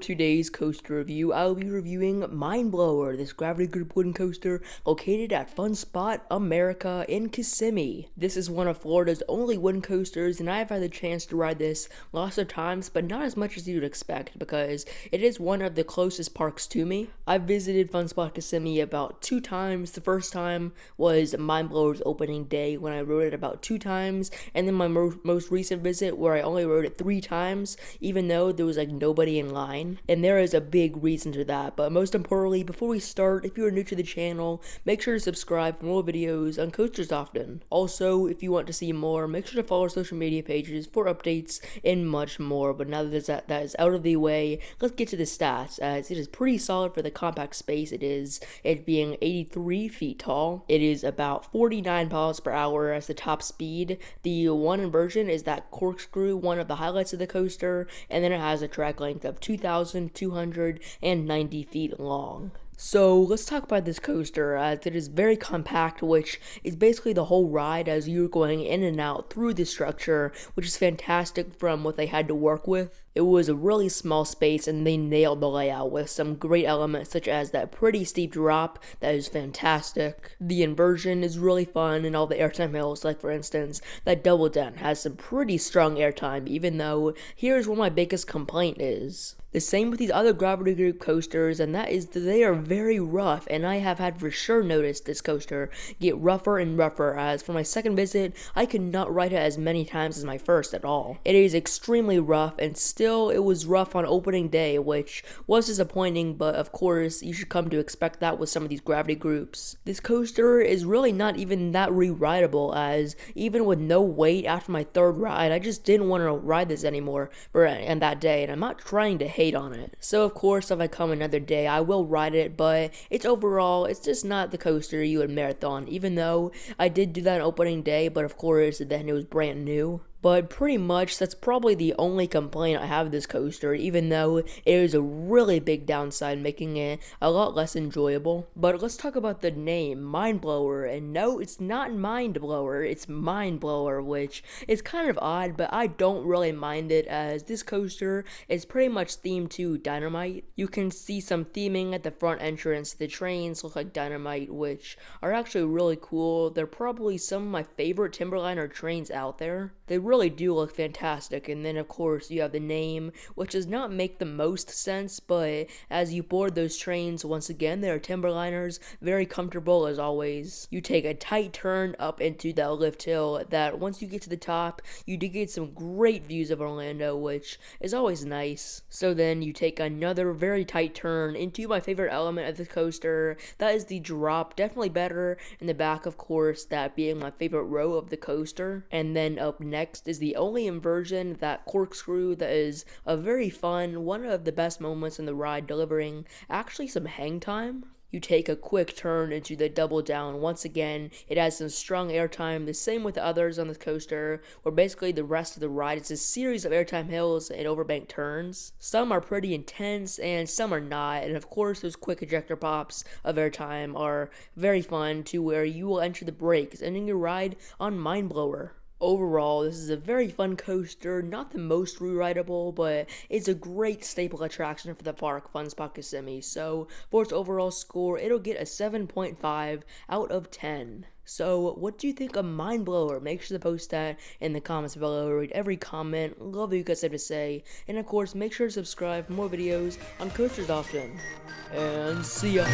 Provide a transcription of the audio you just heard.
today's coaster review, I'll be reviewing Mindblower, this gravity group wooden coaster located at Fun Spot America in Kissimmee. This is one of Florida's only wooden coasters, and I've had the chance to ride this lots of times, but not as much as you'd expect because it is one of the closest parks to me. I've visited Fun Spot Kissimmee about 2 times. The first time was Mindblower's opening day when I rode it about 2 times, and then my most recent visit where I only rode it 3 times, even though there was like nobody in line, and there is a big reason to that. But most importantly, before we start, if you are new to the channel, make sure to subscribe for more videos on coasters often. Also, if you want to see more, make sure to follow our social media pages for updates and much more. But now that is out of the way, let's get to the stats, as it is pretty solid for the compact space it is, it being 83 feet tall. It is about 49 miles per hour as the top speed. The one inversion is that corkscrew, one of the highlights of the coaster, and then it has a track length of 2,290 feet long. So let's talk about this coaster, as it is very compact, which is basically the whole ride as you're going in and out through the structure, which is fantastic from what they had to work with. It was a really small space and they nailed the layout with some great elements such as that pretty steep drop that is fantastic. The inversion is really fun and all the airtime hills, like for instance, that double down has some pretty strong airtime, even though here's where my biggest complaint is. The same with these other gravity group coasters, and that is that they are very rough, and I have had for sure noticed this coaster get rougher and rougher, as for my second visit, I could not ride it as many times as my first at all. It is extremely rough, and still it was rough on opening day, which was disappointing, but of course you should come to expect that with some of these gravity groups. This coaster is really not even that re-rideable, as even with no weight after my third ride, I just didn't want to ride this anymore and that day, and I'm not trying to hate on it. So of course, if I come another day, I will ride it, but it's just not the coaster you would marathon, even though I did do that on opening day, but of course then it was brand new. But pretty much, that's probably the only complaint I have with this coaster, even though it is a really big downside, making it a lot less enjoyable. But let's talk about the name, Mindblower, and no, it's not Mindblower, it's Mindblower, which is kind of odd, but I don't really mind it, as this coaster is pretty much themed to dynamite. You can see some theming at the front entrance. The trains look like dynamite, which are actually really cool. They're probably some of my favorite Timberliner trains out there. They really do look fantastic. And then of course you have the name, which does not make the most sense, but as you board those trains, once again, they are Timberliners, very comfortable as always. You take a tight turn up into that lift hill that once you get to the top, you do get some great views of Orlando, which is always nice. So then you take another very tight turn into my favorite element of the coaster, that is the drop, definitely better in the back, of course, that being my favorite row of the coaster. And then up next is the only inversion, that corkscrew, that is a very fun, one of the best moments in the ride, delivering actually some hang time. You take a quick turn into the double down. Once again, it has some strong airtime, the same with the others on the coaster, where basically the rest of the ride is a series of airtime hills and overbank turns. Some are pretty intense and some are not, and of course those quick ejector pops of airtime are very fun, to where you will enter the brakes, ending your ride on Mindblower. Overall, this is a very fun coaster, not the most re-rideable, but it's a great staple attraction for the park, Fun Spot Kissimmee. So, for its overall score, it'll get a 7.5 out of 10. So, what do you think of Mindblower? Make sure to post that in the comments below. Read every comment, love what you guys have to say, and of course, make sure to subscribe for more videos on coasters often. And see ya!